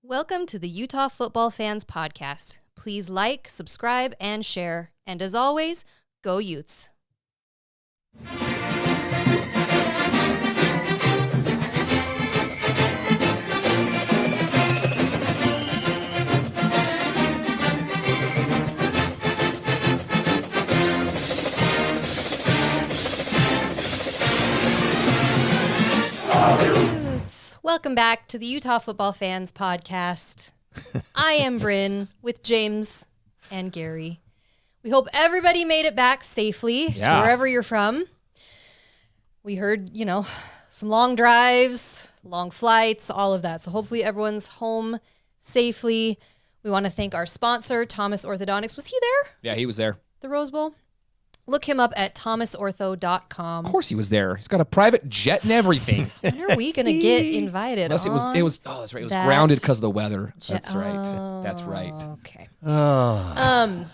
Welcome to the Utah Football Fans Podcast. Please like, subscribe, and share. And as always, go Utes. Welcome back to the Utah Football Fans Podcast. I am Bryn with James and Gary. We hope everybody made it back safely to wherever you're from. We heard, some long drives, long flights, all of that. So hopefully everyone's home safely. We want to thank our sponsor, Thomas Orthodontics. Was he there? Yeah, he was there. The Rose Bowl? Look him up at thomasortho.com. Of course he was there. He's got a private jet and everything. When are we going to get invited? Unless it was that's right. It was grounded because of the weather. That's right. That's right. Okay. Oh.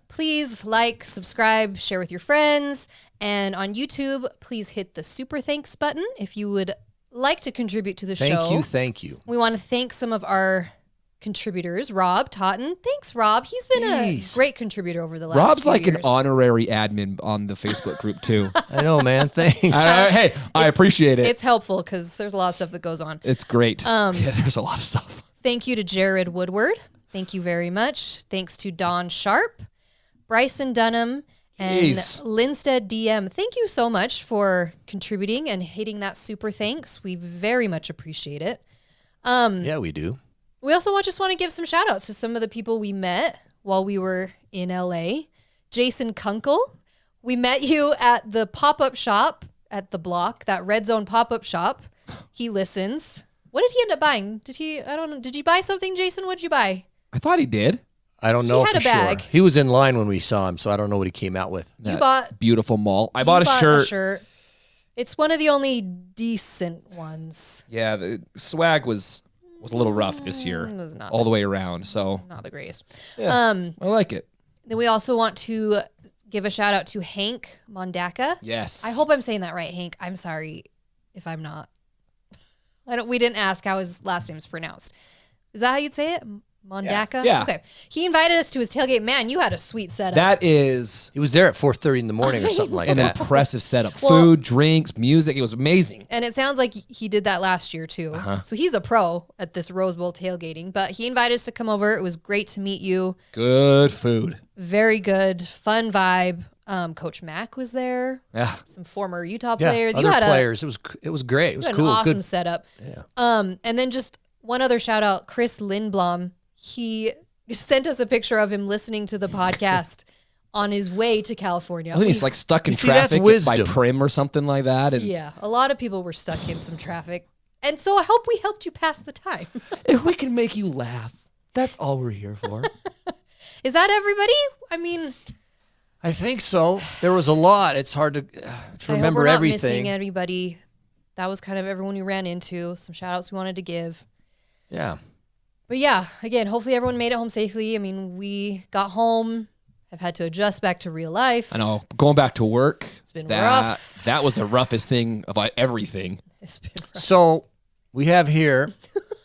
Please like, subscribe, share with your friends. And on YouTube, please hit the super thanks button if you would like to contribute to the show. Thank you. We want to thank some of our contributors, Rob Totten. Thanks, Rob. He's been a great contributor over the last Rob's few like years. an honorary admin on the Facebook group, too. I know, man. Thanks. I appreciate it. It's helpful because there's a lot of stuff that goes on. It's great. Yeah, there's a lot of stuff. Thank you to Jared Woodward. Thank you very much. Thanks to Don Sharp, Bryson Dunham, and Linstead DM. Thank you so much for contributing and hitting that super thanks. We very much appreciate it. Yeah, we do. We also just want to give some shout outs to some of the people we met while we were in LA. Jason Kunkel. We met you at the pop-up shop at the block, that Red Zone pop-up shop. He listens. What did he end up buying? I don't know. Did you buy something, Jason? What did you buy? I thought he did. I don't know He had for a bag. sure. He was in line when we saw him, so I don't know what he came out with. You bought Beautiful mall. I bought a shirt. It's one of the only decent ones. Yeah, the swag was a little rough this year. It was not all the way around. So Not the greatest. yeah, I like it. Then we also want to give a shout out to Hank Mondaka. Yes. I hope I'm saying that right, Hank. I'm sorry if I'm not. We didn't ask how his last name's pronounced. Is that how you'd say it? Mondaka? Yeah. Okay. He invited us to his tailgate. Man, you had a sweet setup. That is He was there at 4:30 in the morning or something like an that. impressive setup. Well- Food, drinks, music. It was amazing. And it sounds like he did that last year too. So he's a pro at this Rose Bowl tailgating. But he invited us to come over. It was great to meet you. Good food. Very good. Fun vibe. Coach Mack was there. Yeah. Some former Utah Yeah, players. other players. It was great. It was cool. An awesome Good. setup. Yeah. And then just one other shout out, Chris Lindblom. He sent us a picture of him listening to the podcast on his way to California. I think he's like stuck in see, that's traffic by wisdom. Prim or something like that. And Yeah, a lot of people were stuck in some traffic. And so I hope we helped you pass the time. if we can make you laugh, that's all we're here for. Is that everybody? I mean, I think so. There was a lot. It's hard to I hope remember we're not everything. missing anybody. That was kind of everyone we ran into. Some shout outs we wanted to give. Yeah. But yeah, again, hopefully everyone made it home safely. I mean, we got home, have had to adjust back to real life. I know. Going back to work. It's been rough. That was the roughest thing of everything. It's been rough. So we have here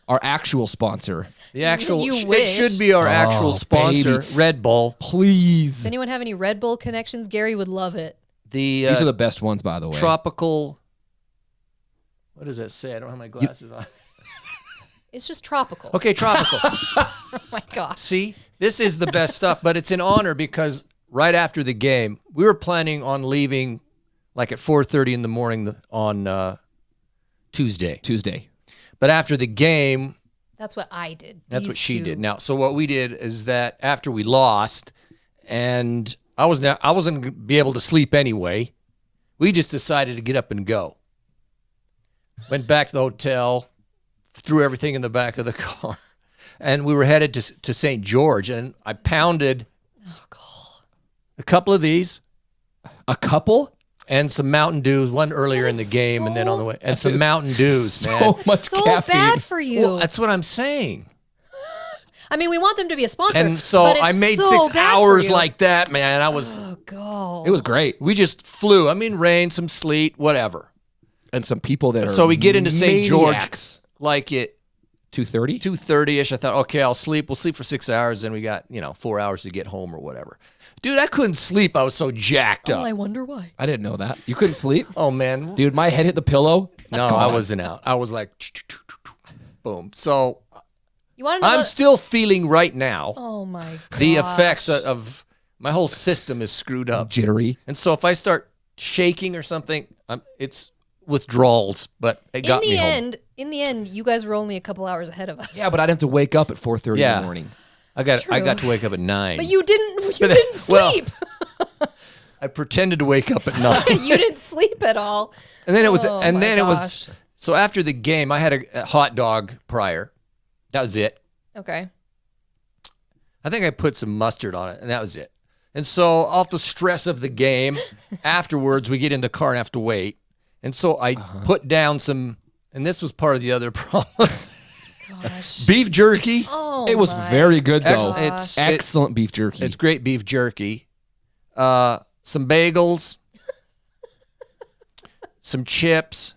Our actual sponsor. the actual. You It wish. should be our actual sponsor, baby. Red Bull. Please. Does anyone have any Red Bull connections? Gary would love it. The These are the best ones, by the way. tropical. What does that say? I don't have my glasses on. It's just tropical. Okay, tropical. Oh my gosh. See, this is the best stuff, but it's an honor because right after the game, we were planning on leaving like at 4:30 in the morning on Tuesday. But after the game, That's what I did. that's These what she two. did. Now, so what we did is that after we lost, and I wasn't going to be able to sleep anyway, we just decided to get up and go. Went back to the hotel, threw everything in the back of the car, and we were headed to St. George, and I pounded a couple of these. A couple? And some Mountain Dews, one earlier That in the is game and then on the way. And some is Mountain Dews, so man. much So caffeine. bad for you. Well, that's what I'm saying. I mean, we want them to be a sponsor. And so but it's I made so 6 bad for hours you. like that, man. I was, Oh, God. It was great. we just flew. I mean, rain, some sleet, whatever. And some people that are So we get into St. George maniacs. like at 2:30? 2:30-ish. I thought, okay, I'll sleep. We'll sleep for 6 hours. Then we got, 4 hours to get home or whatever. Dude, I couldn't sleep. I was so jacked up. I wonder why. I didn't know that. You couldn't sleep? Oh, man. Dude, my head hit the pillow. No, I wasn't out. I was like, boom. So You want to know I'm still feeling right now Oh, my God. the effects of my whole system is screwed up. Jittery. And so if I start shaking or something, it's withdrawals, but it got me home. In the end, you guys were only a couple hours ahead of us. Yeah, but I'd have to wake up at 4:30 in Yeah. the morning. I got to wake up at 9. But you didn't sleep. I pretended to wake up at 9. You didn't sleep at all. And then it was Oh, and my then it was gosh. so after the game, I had a hot dog prior. That was it. Okay. I think I put some mustard on it, and that was it. And so off the stress of the game, afterwards we get in the car and have to wait. And so I put down some, and this was part of the other problem. Gosh. Beef jerky. Oh, It was very good, though. It's Excellent beef jerky. It's great beef jerky. Some bagels, some chips,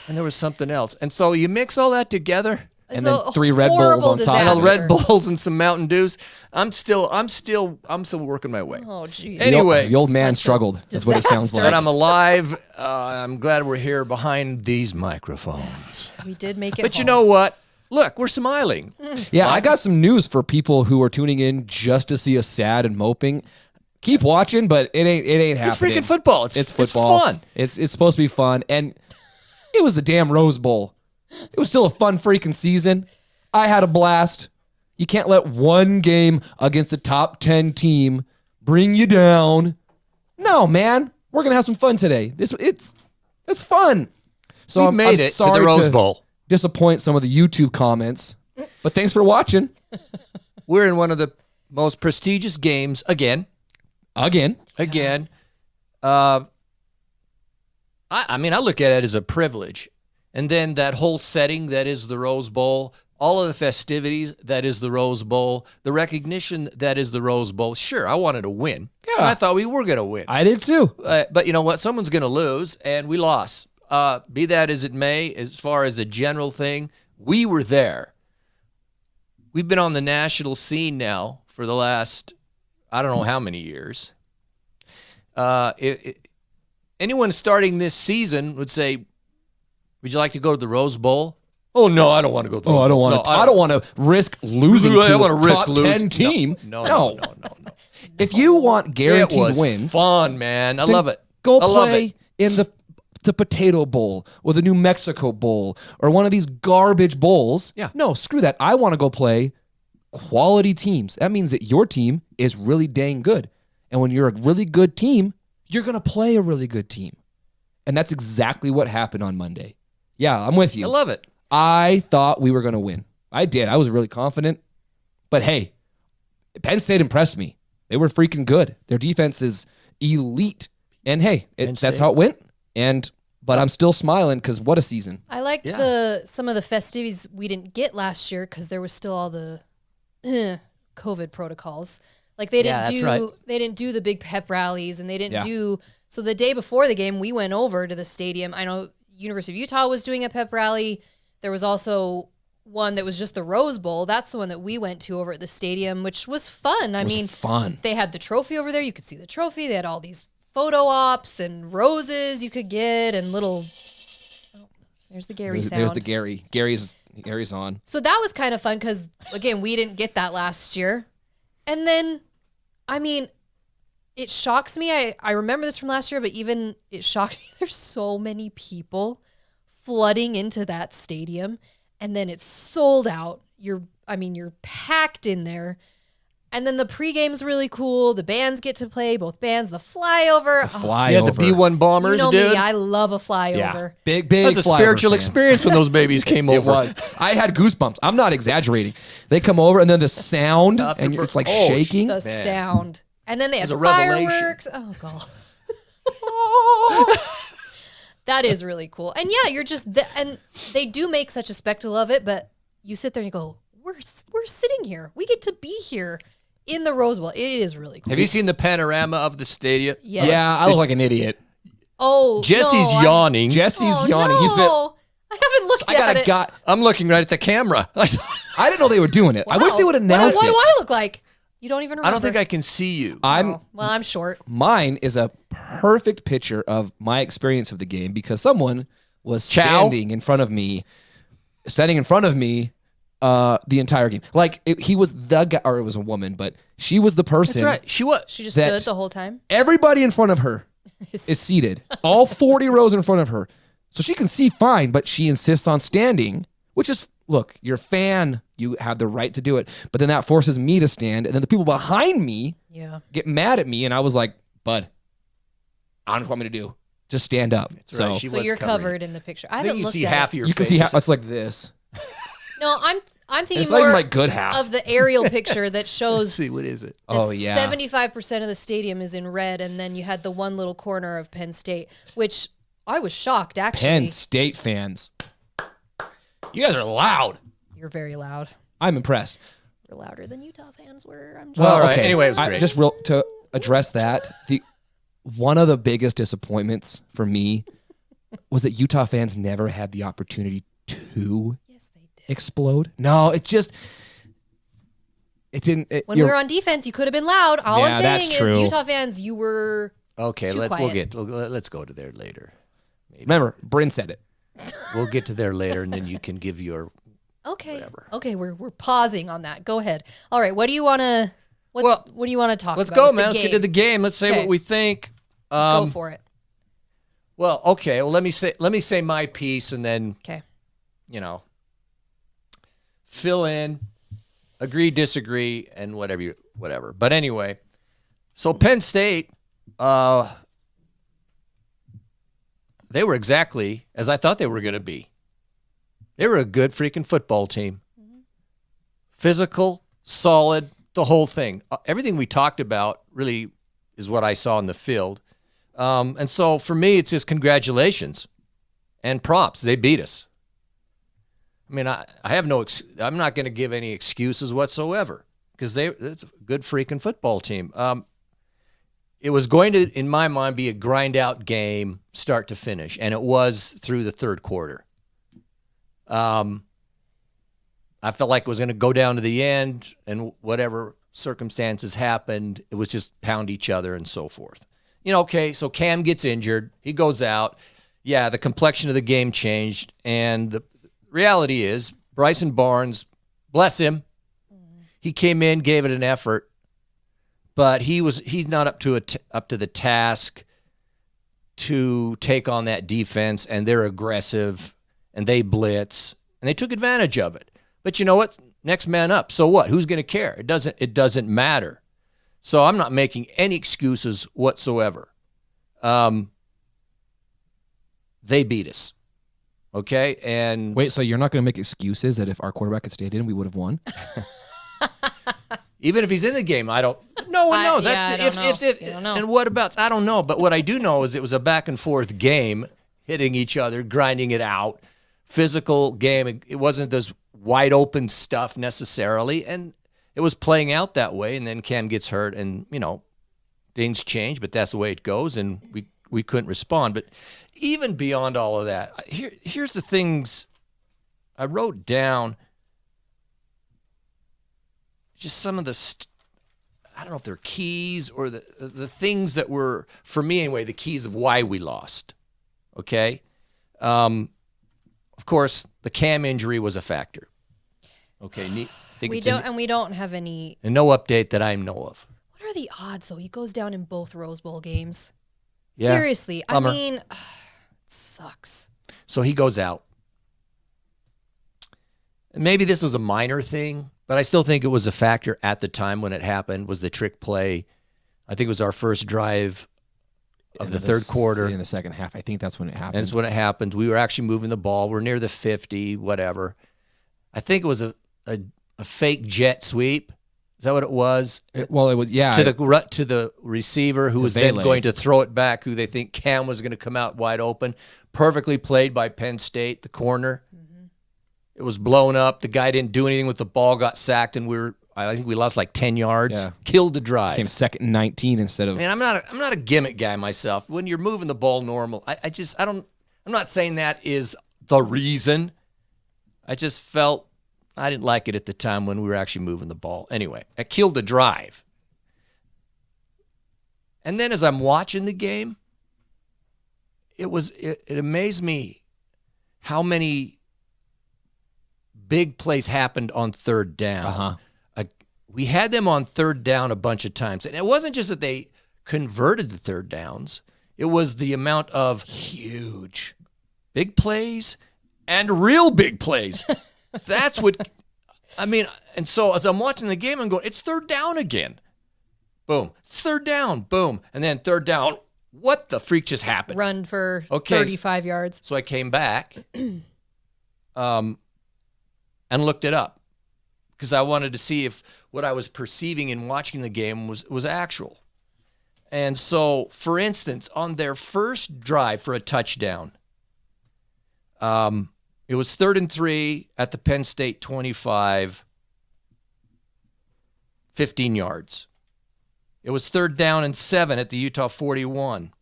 and there was something else. And so you mix all that together, And then 3 Red Bulls on top. and a disaster. Red Bulls and some Mountain Dews. I'm still working my way. Oh, geez. Anyway, the old man Such a struggled. That's what it sounds disaster. like. But I'm alive. I'm glad we're here behind these microphones. We did make it But you home. know what? Look, we're smiling. Yeah, I got some news for people who are tuning in just to see us sad and moping. Keep watching, but it ain't happening. It's freaking football. It's football. It's fun. It's supposed to be fun, and it was the damn Rose Bowl. It was still a fun freaking season. I had a blast. You can't let one game against a top 10 team bring you down. No, man, we're gonna have some fun today. It's fun. So We I'm made it to sorry the Rose Bowl. Disappoint some of the YouTube comments, but thanks for watching. We're in one of the most prestigious games again. Again. I mean, I look at it as a privilege. And then that whole setting that is the Rose Bowl, all of the festivities that is the Rose Bowl, the recognition that is the Rose Bowl. Sure, I wanted to win. Yeah. And I thought we were going to win. I did too. But you know what? Someone's going to lose, and we lost. Be that as it may, as far as the general thing, we were there. We've been on the national scene now for the last, I don't know how many years. Anyone starting this season would say, would you like to go to the Rose Bowl? Oh, no, I don't want to go to the Rose Bowl. I don't want to risk losing I to don't wanna a risk top losing. 10 team. No. If you want guaranteed It was wins, fun, man. I then love it. Go I love play it. in the Potato Bowl or the New Mexico Bowl or one of these garbage bowls. Yeah. No, screw that. I want to go play quality teams. That means that your team is really dang good. And when you're a really good team, you're going to play a really good team. And that's exactly what happened on Monday. Yeah, I'm with you. I love it. I thought we were going to win. I did. I was really confident. But hey, Penn State impressed me. They were freaking good. Their defense is elite. And hey, that's how it went. But I'm still smiling because what a season. I liked some of the festivities we didn't get last year because there was still all the COVID protocols. Like they didn't do the big pep rallies, and they didn't do. So the day before the game, we went over to the stadium. I know University of Utah was doing a pep rally. There was also one that was just the Rose Bowl. That's the one that we went to over at the stadium, which was fun. I mean, fun. They had the trophy over there. You could see the trophy. They had all these photo ops and roses you could get and little. Oh, there's the Gary sound. There's the Gary. Gary's on. So that was kind of fun because, again, we didn't get that last year. And then, I mean, it shocks me. I remember this from last year, but even it shocked me. There's so many people flooding into that stadium, and then it's sold out. You're packed in there. And then the pregame's really cool. The bands get to play, both bands. The flyover. Yeah, the B-1 Bombers, you know dude. me, I love a flyover. Yeah. Big That's a flyover spiritual fan. experience when those babies came over. It was. I had goosebumps. I'm not exaggerating. They come over, and then the sound, and it's like shaking. The sound. And then they have It was a revelation. fireworks. Oh, God. That is really cool. And yeah, you're just, and they do make such a spectacle of it, but you sit there and you go, we're sitting here. We get to be here in the Rose Bowl. It is really cool. Have you seen the panorama of the stadium? Yes. Yeah, I look like an idiot. Oh, Jesse's no, yawning. Jesse's Oh, yawning. No. I haven't looked at it. I'm looking right at the camera. I didn't know they were doing it. Wow. I wish they would announce it. What do I look like? You don't even remember. I don't think I can see you. I'm short. Mine is a perfect picture of my experience of the game because someone was standing in front of me the entire game. Like he was the guy, or it was a woman, but she was the person. That's right. She was. She just stood the whole time. Everybody in front of her is seated. All 40 rows in front of her. So she can see fine, but she insists on standing, which is, look, you're a fan. You have the right to do it. But then that forces me to stand. And then the people behind me get mad at me. And I was like, bud, I don't know what I'm going to do. Just stand up. Right. So you're covered in the picture. I haven't looked at half of your face. You can see half. It's like this. No, I'm thinking it's more not even like good half. of the aerial picture that shows. Let's see, what is it? Oh, yeah. 75% of the stadium is in red. And then you had the one little corner of Penn State, which I was shocked, actually. Penn State fans. You guys are loud. You're very loud. I'm impressed. You're louder than Utah fans were. Well, all right. Anyway, it was great. Just to address that, one of the biggest disappointments for me was that Utah fans never had the opportunity to explode. No, it didn't. When we were on defense, you could have been loud. All I'm saying is, true. Utah fans, you were okay. too quiet. Let's go to there later. Maybe. Remember, Bryn said it. We'll get to there later, and then you can give your whatever. Okay, we're pausing on that. Go ahead. All right, what do you want to? What do you want to talk about? Let's go, man. Let's get to the game. Let's say what we think. Go for it. Well, okay. Well, let me say my piece, and then fill in, agree, disagree, and whatever. But anyway, so Penn State, they were exactly as I thought they were going to be. They were a good freaking football team. Mm-hmm. Physical, solid, the whole thing. Everything we talked about really is what I saw in the field. And so for me, it's just congratulations and props. They beat us. I mean, I have I'm not going to give any excuses whatsoever because it's a good freaking football team. It was going to, in my mind, be a grind-out game, start to finish, and it was through the third quarter. I felt like it was going to go down to the end, and whatever circumstances happened, it was just pound each other and so forth. Okay, so Cam gets injured. He goes out. Yeah, the complexion of the game changed, and the reality is Bryson Barnes, bless him, he came in, gave it an effort, but he's not up to the task to take on that defense, and they're aggressive, and they blitz, and they took advantage of it. But you know what? Next man up. So what? Who's going to care? It doesn't matter. So I'm not making any excuses whatsoever. They beat us. Okay? And wait, so you're not going to make excuses that if our quarterback had stayed in, we would have won? Even if he's in the game, no one knows. I don't know. And what about, I don't know. But what I do know is it was a back and forth game, hitting each other, grinding it out, physical game. It wasn't this wide open stuff necessarily. And it was playing out that way. And then Cam gets hurt and, things change, but that's the way it goes. And we couldn't respond. But even beyond all of that, here's the things I wrote down. Just some of the, I don't know if they're keys or the things that were, for me anyway, the keys of why we lost. Okay? Of course, the Cam injury was a factor. Okay, we don't have any. And no update that I know of. What are the odds, though? He goes down in both Rose Bowl games. Yeah. Seriously, Bummer. I mean, it sucks. So he goes out. And maybe this was a minor thing, but I still think it was a factor at the time when it happened, was the trick play. I think it was our first drive of the third quarter. In the second half. I think that's when it happened. And it's when it happened. We were actually moving the ball. We're near the 50, whatever. I think it was a fake jet sweep. Is that what it was? It was, yeah. To the receiver who was then going to throw it back, who they think Cam was going to come out wide open. Perfectly played by Penn State, the corner. Mm-hmm. It was blown up. The guy didn't do anything with the ball, got sacked, and I think we lost like 10 yards. Yeah. Killed the drive. Came second and 19 instead of. Man, I'm not a gimmick guy myself. When you're moving the ball normal, I'm not saying that is the reason. I just felt I didn't like it at the time when we were actually moving the ball. Anyway, I killed the drive. And then as I'm watching the game, it amazed me how many big plays happened on third down. We had them on third down a bunch of times. And it wasn't just that they converted the third downs. It was the amount of huge big plays and real big plays. That's what, I mean, and so as I'm watching the game, I'm going, it's third down again. Boom. It's third down. Boom. And then third down. What the freak just happened? Run for 35 yards. So I came back and looked it up because I wanted to see if what I was perceiving in watching the game was actual. And so, for instance, on their first drive for a touchdown, it was 3rd and 3 at the Penn State 25, 15 yards. It was 3rd down and 7 at the Utah 41,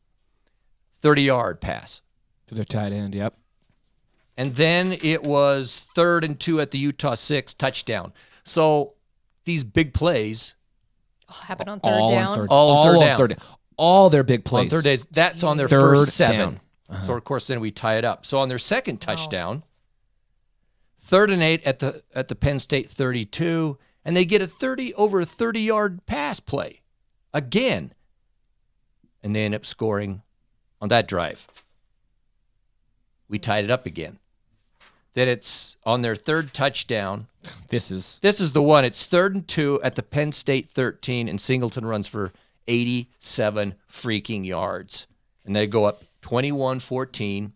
30-yard pass. To their tight end, yep. And then it was 3rd and 2 at the Utah 6, touchdown. So these big plays happened on third down. All on third down. All their big plays. On third days. That's on their Third first 7. down. Uh-huh. So of course then we tie it up. So on their second touchdown, 3rd and 8 at the Penn State 32, and they get over a 30-yard pass play again. And they end up scoring on that drive. We tied it up again. Then it's on their third touchdown. This is the one. It's 3rd and 2 at the Penn State 13, and Singleton runs for 87 freaking yards. And they go up 21-14.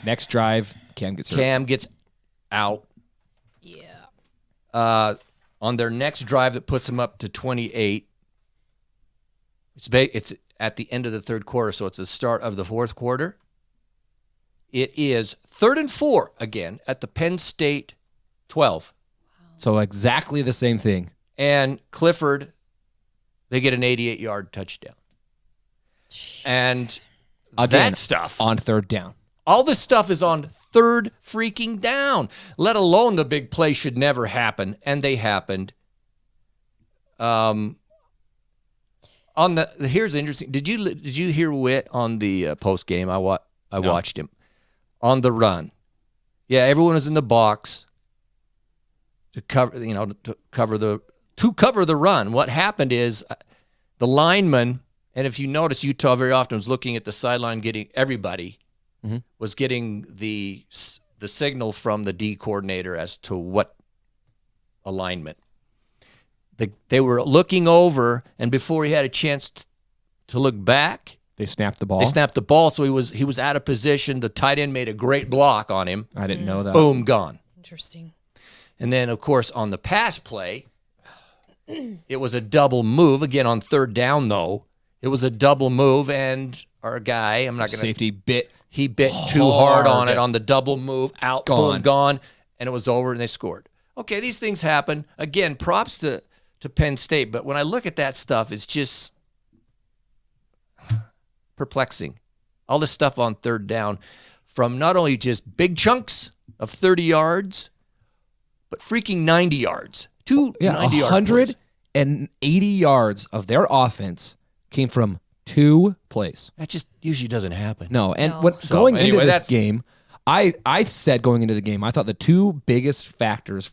Next drive, Cam gets hurt. Cam gets out. Yeah. On their next drive that puts them up to 28. It's at the end of the third quarter, so it's the start of the fourth quarter. It is 3rd and 4 again at the Penn State 12. So exactly the same thing. And Clifford, they get an 88-yard touchdown. Jeez. And again, that stuff. On third down. All this stuff is on third freaking down, let alone the big play should never happen. And they happened. Here's interesting. Did you hear Witt on the post game? I watched him on the run. Yeah, everyone was in the box to cover the run. What happened is the lineman, and if you notice, Utah very often was looking at the sideline, was getting the signal from the D coordinator as to what alignment. They were looking over, and before he had a chance to look back, they snapped the ball. So he was out of position. The tight end made a great block on him. I didn't know that. Boom, gone. Interesting. And then, of course, on the pass play, it was a double move. Again, on third down, though, it was a double move, and our guy, I'm not going to... Safety bit. He bit too hard on it on the double move. Out, boom, gone, and it was over, and they scored. Okay, these things happen. Again, props to Penn State, but when I look at that stuff, it's just perplexing. All this stuff on third down from not only just big chunks of 30 yards, but freaking 90 yards. 90-yard 180 yards of their offense came from 2 plays. That just usually doesn't happen. No, and going into this game, I said going into the game, I thought the 2 biggest factors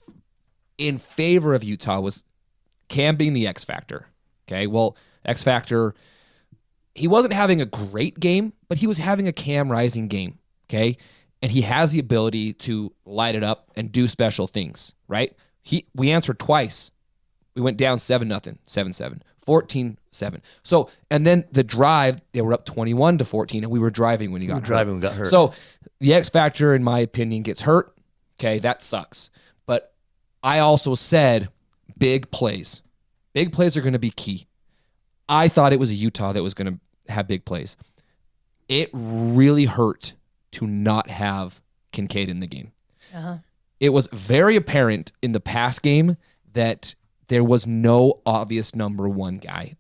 in favor of Utah was Cam being the X factor. Okay, well, X factor, he wasn't having a great game, but he was having a Cam Rising game. Okay, and he has the ability to light it up and do special things. Right? We answered twice. We went down 7-0, 7-7, 14-7. So, and then the drive, they were up 21-14, and we were driving when he got hurt. So the X factor, in my opinion, gets hurt. Okay, that sucks. But I also said big plays. Big plays are going to be key. I thought it was Utah that was going to have big plays. It really hurt to not have Kincaid in the game. Uh-huh. It was very apparent in the pass game that there was no obvious number one guy.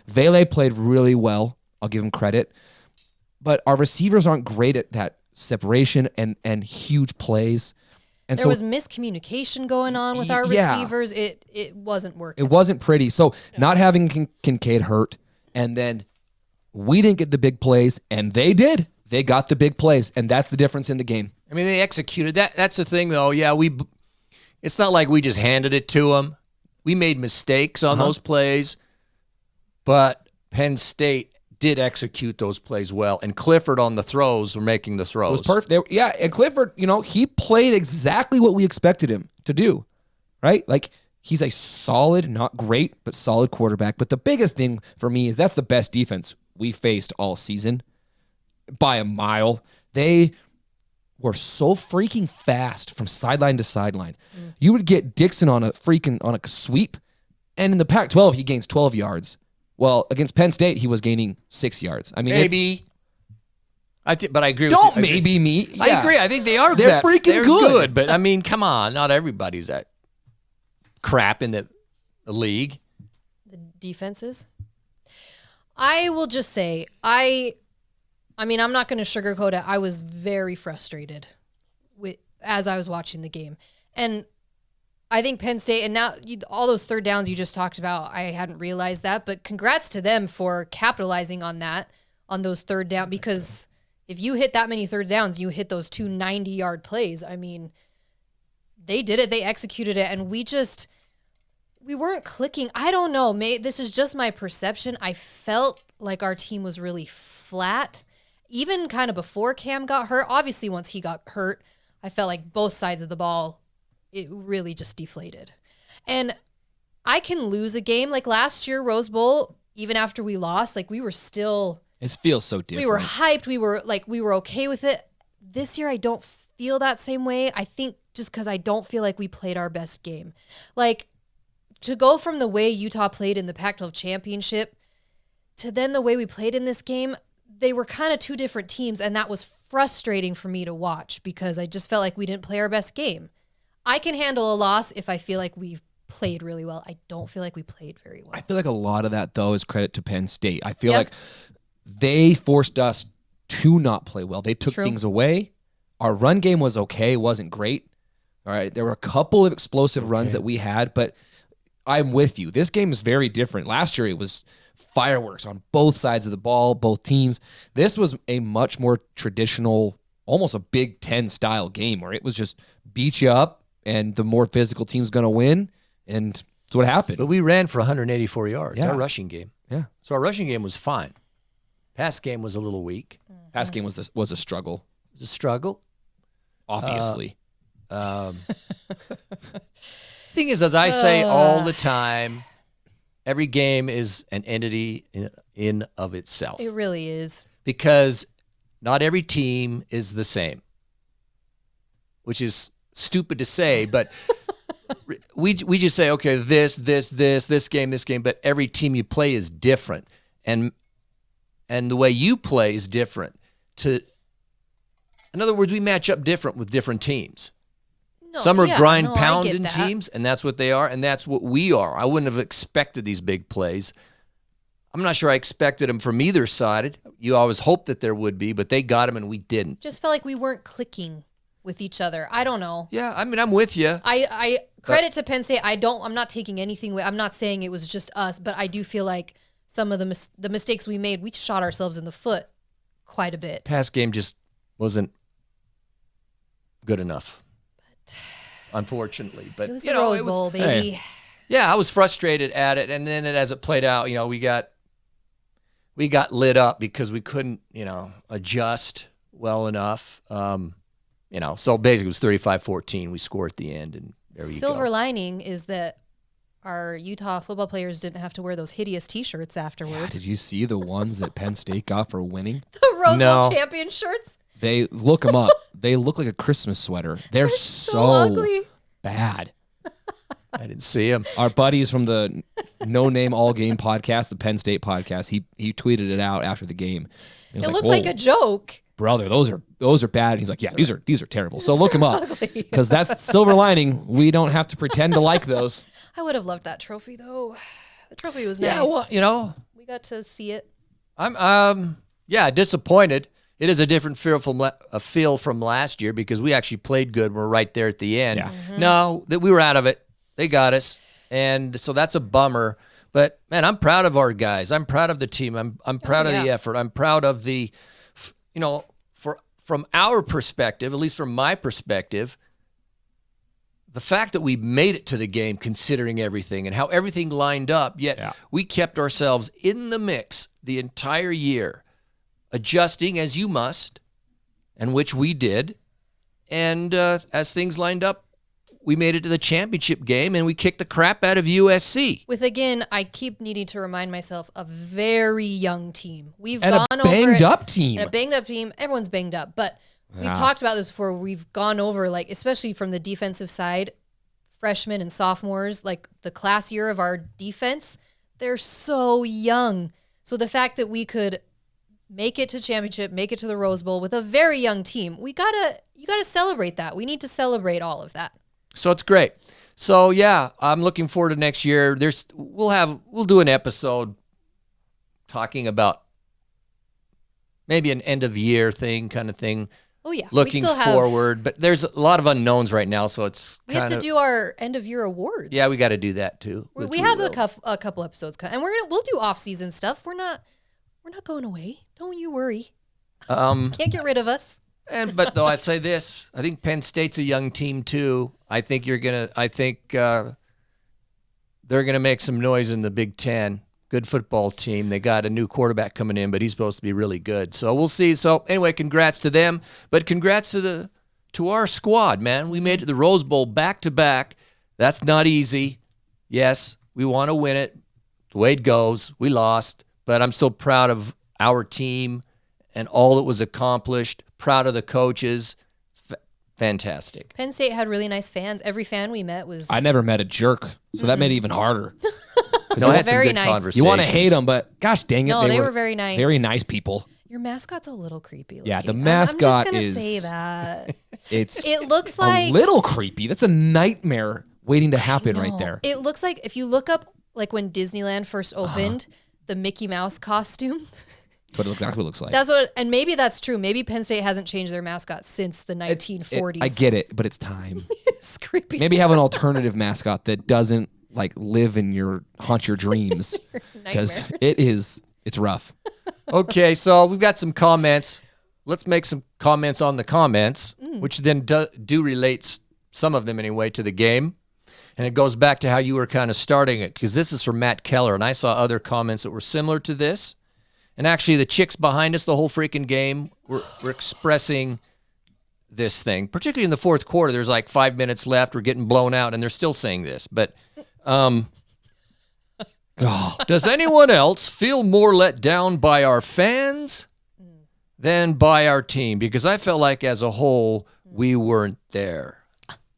Vele played really well. I'll give him credit. But our receivers aren't great at that separation and huge plays. And there was miscommunication going on with our receivers. It wasn't working. It wasn't pretty. So not having Kincaid hurt, and then we didn't get the big plays, and they did. They got the big plays, and that's the difference in the game. I mean, they executed that. That's the thing, though. Yeah, it's not like we just handed it to them. We made mistakes on those plays, but Penn State did execute those plays well, and Clifford on the throws were making the throws. It was perfect. And Clifford, he played exactly what we expected him to do, right? Like, he's a solid, not great, but solid quarterback. But the biggest thing for me is that's the best defense we faced all season by a mile. They were so freaking fast from sideline to sideline. You would get Dixon on a sweep, and in the Pac-12, he gains 12 yards. Well, against Penn State, he was gaining 6 yards. I mean, maybe. But I agree with you. Don't maybe me. Yeah. I agree. I think they are They're freaking good. But, I mean, come on. Not everybody's that crap in the league. The defenses? I will just say, I mean, I'm not going to sugarcoat it. I was very frustrated as I was watching the game. And I think Penn State, and now all those third downs you just talked about, I hadn't realized that, but congrats to them for capitalizing on those third down, because if you hit that many third downs, you hit those 2 90-yard plays. I mean, they did it. They executed it, and we weren't clicking. I don't know. This is just my perception. I felt like our team was really flat, even kind of before Cam got hurt. Obviously, once he got hurt, I felt like both sides of the ball, it really just deflated. And I can lose a game. Like last year, Rose Bowl, even after we lost, like we were still... It feels so different. We were hyped. We were okay with it. This year, I don't feel that same way. I think just because I don't feel like we played our best game. Like, to go from the way Utah played in the Pac-12 championship to then the way we played in this game, they were kind of two different teams, and that was frustrating for me to watch because I just felt like we didn't play our best game. I can handle a loss if I feel like we've played really well. I don't feel like we played very well. I feel like a lot of that, though, is credit to Penn State. I feel like they forced us to not play well. They took things away. Our run game was okay. It wasn't great. All right. There were a couple of explosive runs that we had, but I'm with you. This game is very different. Last year, it was fireworks on both sides of the ball, both teams. This was a much more traditional, almost a Big Ten style game where it was just beat you up, and the more physical team's going to win, and that's what happened. But we ran for 184 yards, our rushing game. Yeah. So our rushing game was fine. Pass game was a little weak. Pass game was a struggle. It was a struggle. Obviously. Thing is, as I say all the time, every game is an entity in of itself. It really is. Because not every team is the same, which is stupid to say, but we just say, okay, this game, but every team you play is different, and the way you play is different. In other words, we match up different with different teams. Some are grind-pounding teams, and that's what they are, and that's what we are. I wouldn't have expected these big plays. I'm not sure I expected them from either side. You always hoped that there would be, but they got them, and we didn't. Just felt like we weren't clicking with each other. I don't know. Yeah, I mean, I'm with you. I credit to Penn State. I'm not taking anything away. I'm not saying it was just us, but I do feel like some of the mistakes we made, we shot ourselves in the foot quite a bit. Pass game just wasn't good enough, unfortunately. But it was the Rose Bowl, baby. Hey. Yeah, I was frustrated at it, and then as it played out, we got lit up because we couldn't, adjust well enough. So basically it was 35-14. We scored at the end, and there you go. Silver lining is that our Utah football players didn't have to wear those hideous T-shirts afterwards. Yeah, did you see the ones that Penn State got for winning? The Rose Bowl champion shirts? They look them up. They look like a Christmas sweater. They're so ugly. Bad. I didn't see them. Our buddies from the No Name All Game podcast, the Penn State podcast, he tweeted it out after the game. It looks like a joke. Brother, those are bad. And he's like, yeah, these are terrible. So look them up, because that's silver lining. We don't have to pretend to like those. I would have loved that trophy though. The trophy was nice. Yeah, well, we got to see it. I'm disappointed. It is a different feel from last year because we actually played good. We're right there at the end. Yeah. No, that we were out of it. They got us, and so that's a bummer. But man, I'm proud of our guys. I'm proud of the team. I'm proud of the effort. I'm proud of the, from our perspective, at least from my perspective, the fact that we made it to the game, considering everything and how everything lined up. Yet we kept ourselves in the mix the entire year, adjusting as you must, and which we did. And as things lined up, we made it to the championship game, and we kicked the crap out of USC. With, again, I keep needing to remind myself, a very young team. We've and gone a banged-up team. team. And a banged-up team. Everyone's banged up. But we've talked about this before. We've gone over, like, especially from the defensive side, freshmen and sophomores, like the class year of our defense, they're so young. So the fact that we could make it to championship, make it to the Rose Bowl with a very young team, you gotta celebrate that. We need to celebrate all of that. So it's great. So yeah, I'm looking forward to next year. We'll do an episode talking about maybe an end of year thing, kind of thing. Oh yeah, looking forward, but there's a lot of unknowns right now, so we have to do our end of year awards. Yeah, we got to do that too. We have a couple episodes, and we'll do off season stuff. We're not going away. Don't you worry. Can't get rid of us. But though I'd say this, I think Penn State's a young team too. I think they're gonna make some noise in the Big Ten. Good football team. They got a new quarterback coming in, but he's supposed to be really good. So we'll see. So anyway, congrats to them, but congrats to our squad, man. We made it to the Rose Bowl back to back. That's not easy. Yes, we want to win it. The way it goes, we lost, but I'm still proud of our team and all that was accomplished. Proud of the coaches. Fantastic. Penn State had really nice fans. Every fan we met was... I never met a jerk, so that made it even harder. No, I had very some good nice. conversations. You want to hate them, but gosh dang it. No, they were very nice. Very nice people. Your mascot's a little creepy looking. Yeah, the mascot I'm just is... going to say that. It looks like... a little creepy. That's a nightmare waiting to happen right there. It looks like, if you look up, like when Disneyland first opened, the Mickey Mouse costume... That's what it looks like. And maybe that's true. Maybe Penn State hasn't changed their mascot since the 1940s. I get it, but it's time. It's creepy. Maybe have an alternative mascot that doesn't live in haunt your dreams, because it's rough. Okay, so we've got some comments. Let's make some comments on the comments, which then do relate, some of them anyway, to the game. And it goes back to how you were kind of starting it, because this is from Matt Keller, and I saw other comments that were similar to this. And actually, the chicks behind us the whole freaking game were expressing this thing, particularly in the fourth quarter. There's like 5 minutes left. We're getting blown out, and they're still saying this. But does anyone else feel more let down by our fans than by our team? Because I felt like as a whole, we weren't there.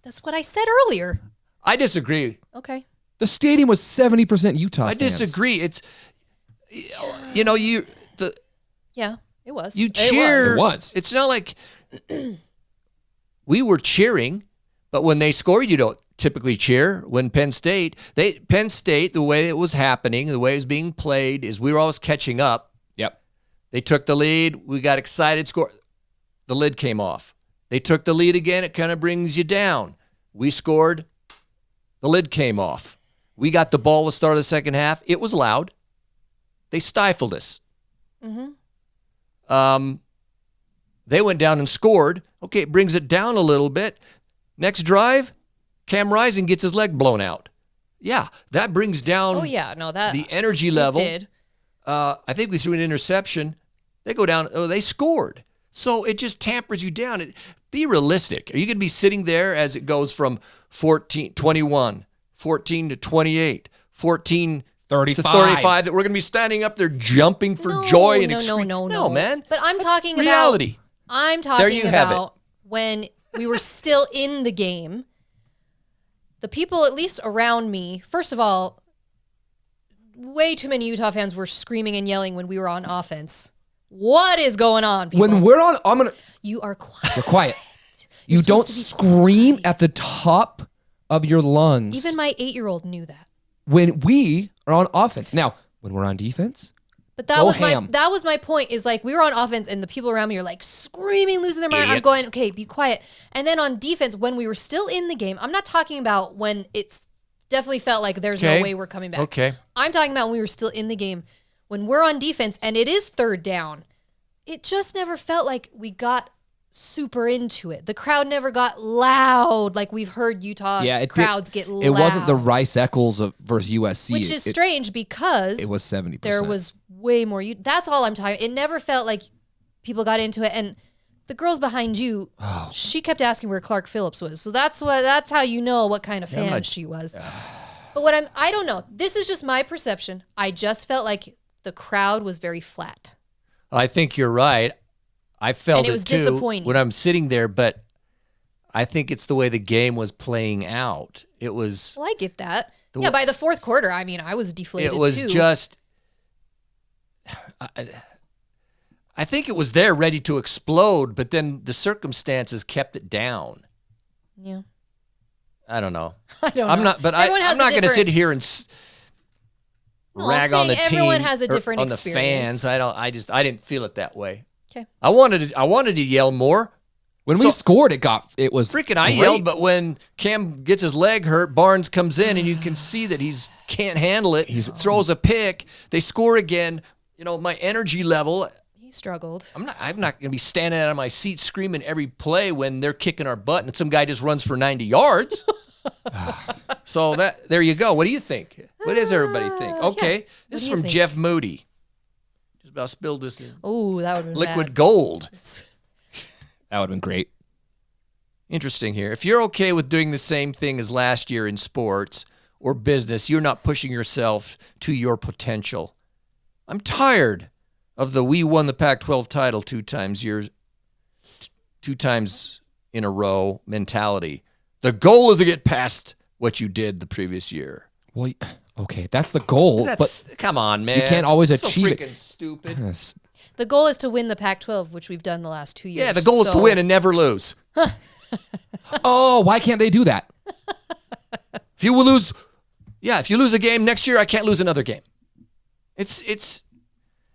That's what I said earlier. I disagree. Okay. The stadium was 70% Utah fans. I disagree. It's... Yeah, it was. You cheer. It was. It's not like we were cheering, but when they scored, you don't typically cheer. When Penn State, the way it was happening, the way it was being played, is we were always catching up. Yep. They took the lead. We got excited. Score. The lid came off. They took the lead again. It kind of brings you down. We scored. The lid came off. We got the ball at the start of the second half. It was loud. They stifled us. They went down and scored. Okay, it brings it down a little bit. Next drive, Cam Rising gets his leg blown out. Yeah, that brings down the energy level. Did. I think we threw an interception. They go down. Oh, they scored. So it just tampers you down. Be realistic. Are you going to be sitting there as it goes from 21, 14 to 28, 14 35. to 35, that we're going to be standing up there jumping for joy and extreme. No, man. But I'm talking reality. about when we were still in the game. The people, at least around me, first of all, way too many Utah fans were screaming and yelling when we were on offense. What is going on, people? When we're on, You are quiet. You're quiet. You don't scream at the top of your lungs. Even my 8-year-old knew that. When we are on offense. Now, when we're on defense, But that was my point, is like we were on offense and the people around me are like screaming, losing their mind. I'm going, okay, be quiet. And then on defense, when we were still in the game, I'm not talking about when it's definitely felt like there's no way we're coming back. Okay. I'm talking about when we were still in the game. When we're on defense and it is third down, it just never felt like we got super into it. The crowd never got loud like we've heard Utah crowds get loud. It wasn't the Rice Eccles versus USC. Which is strange because it was 70%. There was way more. That's all I'm talking. It never felt like people got into it. And the girls behind you, she kept asking where Clark Phillips was. So that's how you know what kind of fan she was. But I don't know. This is just my perception. I just felt like the crowd was very flat. I think you're right. I felt it was too disappointing when I'm sitting there, but I think it's the way the game was playing out. It was. Well, I get that. By the fourth quarter, I mean, I was deflated. It was too. just. I think it was there ready to explode, but then the circumstances kept it down. Yeah. I don't know. I don't know. I'm not going to sit here and rag on the team. Everyone has a different on experience. the fans. I didn't feel it that way. Okay. I wanted to yell more. When we scored, it was freaking. I yelled, but when Cam gets his leg hurt, Barnes comes in, and you can see that can't handle it. He throws a pick. They score again. You know, my energy level. He struggled. I'm not going to be standing out of my seat screaming every play when they're kicking our butt, and some guy just runs for 90 yards. So there you go. What do you think? What does everybody think? Okay, this is from Jeff Moody. Just about spilled this. Oh, that would have been liquid bad. Gold. That would have been great. Interesting here. If you're okay with doing the same thing as last year in sports or business, you're not pushing yourself to your potential. I'm tired of the we won the Pac-12 title two times in a row mentality. The goal is to get past what you did the previous year. Well, okay, that's the goal. But come on, man. You can't always achieve it. Freaking stupid. The goal is to win the Pac-12, which we've done the last 2 years. Yeah, the goal is to win and never lose. Oh, why can't they do that? If you lose a game next year, I can't lose another game. It's.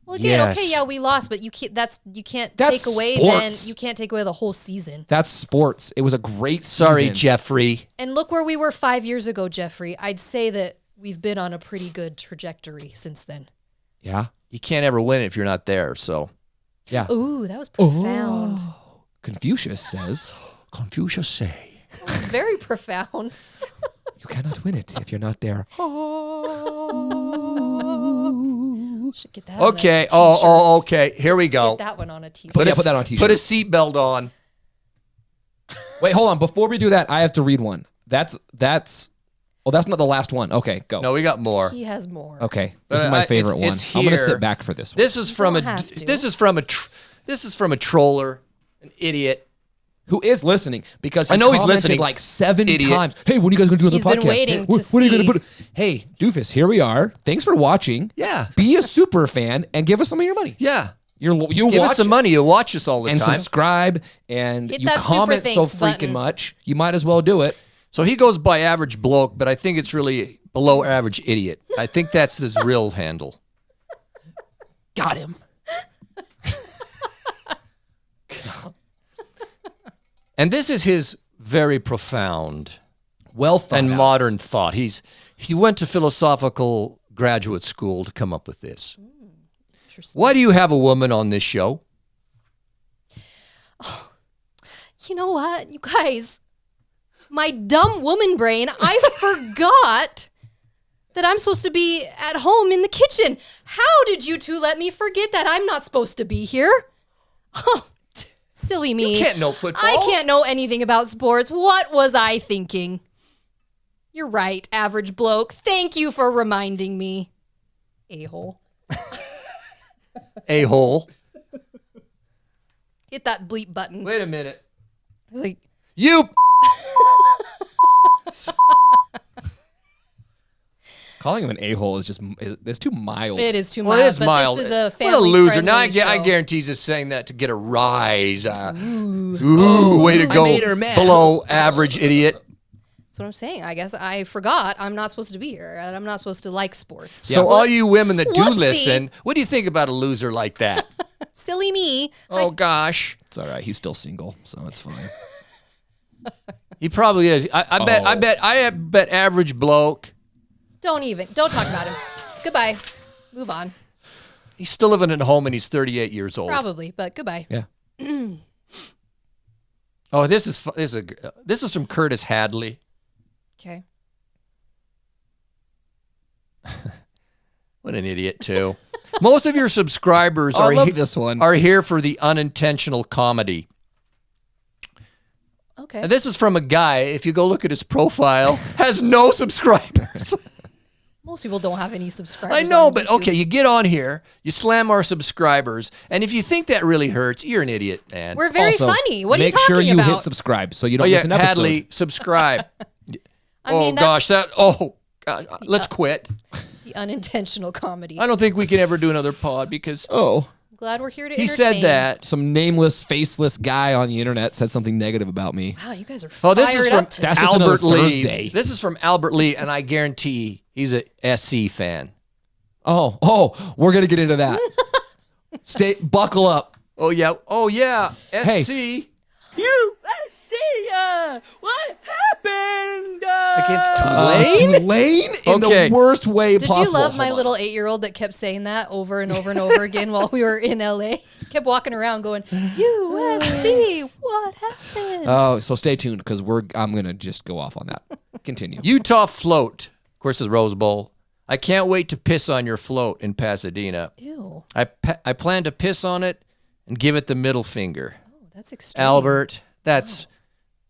Well, again, okay, yeah, we lost, but you can't take away the whole season. That's sports. It was a great season. Sorry, Jeffrey. And look where we were 5 years ago, Jeffrey. I'd say that we've been on a pretty good trajectory since then. Yeah. You can't ever win it if you're not there, so. Yeah. Ooh, that was profound. Oh. Confucius says. Confucius say. That was very profound. You cannot win it if you're not there. Should get that okay. On a t-shirt. Okay. Here we go. Get that one on a t-shirt. Put that on a t-shirt. Put a seatbelt on. Wait, hold on. Before we do that, I have to read one. That's not the last one. Okay, go. No, we got more. He has more. Okay, this is my favorite one. I'm gonna sit back for this one. This is from a troller, an idiot who is listening because I know he's listening like 70 times. Hey, when are you guys gonna do another podcast? He's been waiting to see. What are you gonna put? Hey, doofus, here we are. Thanks for watching. Yeah, be a super fan and give us some of your money. Yeah. You give us some money. You'll watch us all the time. And subscribe. And hit you comment so freaking button. much. You might as well do it. So he goes by average bloke, but I think it's really below average idiot. I think that's his real handle. Got him. And this is his very profound, and modern thought. He went to philosophical graduate school to come up with this. Why do you have a woman on this show? Oh, you know what, you guys? My dumb woman brain, I forgot that I'm supposed to be at home in the kitchen. How did you two let me forget that I'm not supposed to be here? Oh, silly me. You can't know football. I can't know anything about sports. What was I thinking? You're right, average bloke. Thank you for reminding me. A-hole. A-hole. Hit that bleep button. Wait a minute. Like you. Calling him an a-hole is just it's too mild. It is too mild. Well, it is mild. This is a family what a loser. Now I guarantee he's just saying that to get a rise. Ooh, way to go. I made her mad. Below average idiot. That's what I'm saying. I guess I forgot I'm not supposed to be here and I'm not supposed to like sports. So all you women that do Whoopsie. listen, what do you think about a loser like that? Silly me. Oh, gosh. It's all right. He's still single, so it's fine. He probably is. I bet average bloke. Don't talk about him. Goodbye. Move on. He's still living at home and he's 38 years old. Probably, but goodbye. Yeah. Oh, this is from Curtis Hadley. Okay. What an idiot, too. Most of your subscribers I love this one. are here for the unintentional comedy. Okay. And this is from a guy, if you go look at his profile, has no subscribers. Most people don't have any subscribers. I know, on but YouTube. okay, you get on here, you slam our subscribers, and if you think that really hurts, you're an idiot, man. We're very Also, funny. What are you make sure talking you about? hit subscribe so you Oh don't yeah, miss an episode. Hadley, subscribe. I mean, gosh, let's quit. the unintentional comedy. I don't think we can ever do another pod because Oh. Glad we're here to he entertain. said that. Some nameless, faceless guy on the internet said something negative about me. Wow, you guys are Oh, fired this is from up today. That's just another Albert Lee. Thursday. This is from Albert Lee, and I guarantee he's a SC fan. Oh, we're gonna get into that. Buckle up. Oh yeah, Hey. SC What happened? against Tulane. Tulane in Okay. the worst way Did possible. you love my Hold on. little 8-year-old that kept saying that over and over and over again while we were in LA? Kept walking around going, USC, what happened? Oh, so stay tuned because I'm gonna just go off on that. Continue. Utah float. Of course, the Rose Bowl. I can't wait to piss on your float in Pasadena. Ew, I plan to piss on it and give it the middle finger. that's extreme. Albert, that's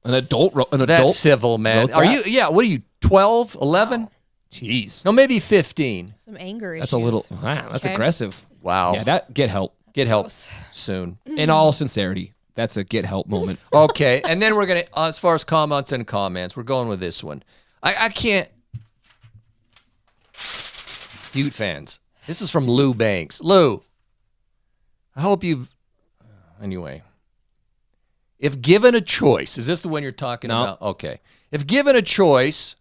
An adult. that's civil, man. wrote Are that? you? Yeah. What are you? 12, 11? Jeez. No, maybe 15. Some anger issues. That's a little. Wow, that's Okay. aggressive. Wow. Yeah, get help. Get help gross. soon. In all sincerity, that's a get help moment. Okay, and then we're gonna, as far as comments, we're going with this one. I can't. Ute fans. This is from Lou Banks. Lou, I hope you've. Anyway, if given a choice, is this the one you're talking No. about? Okay. If given a choice,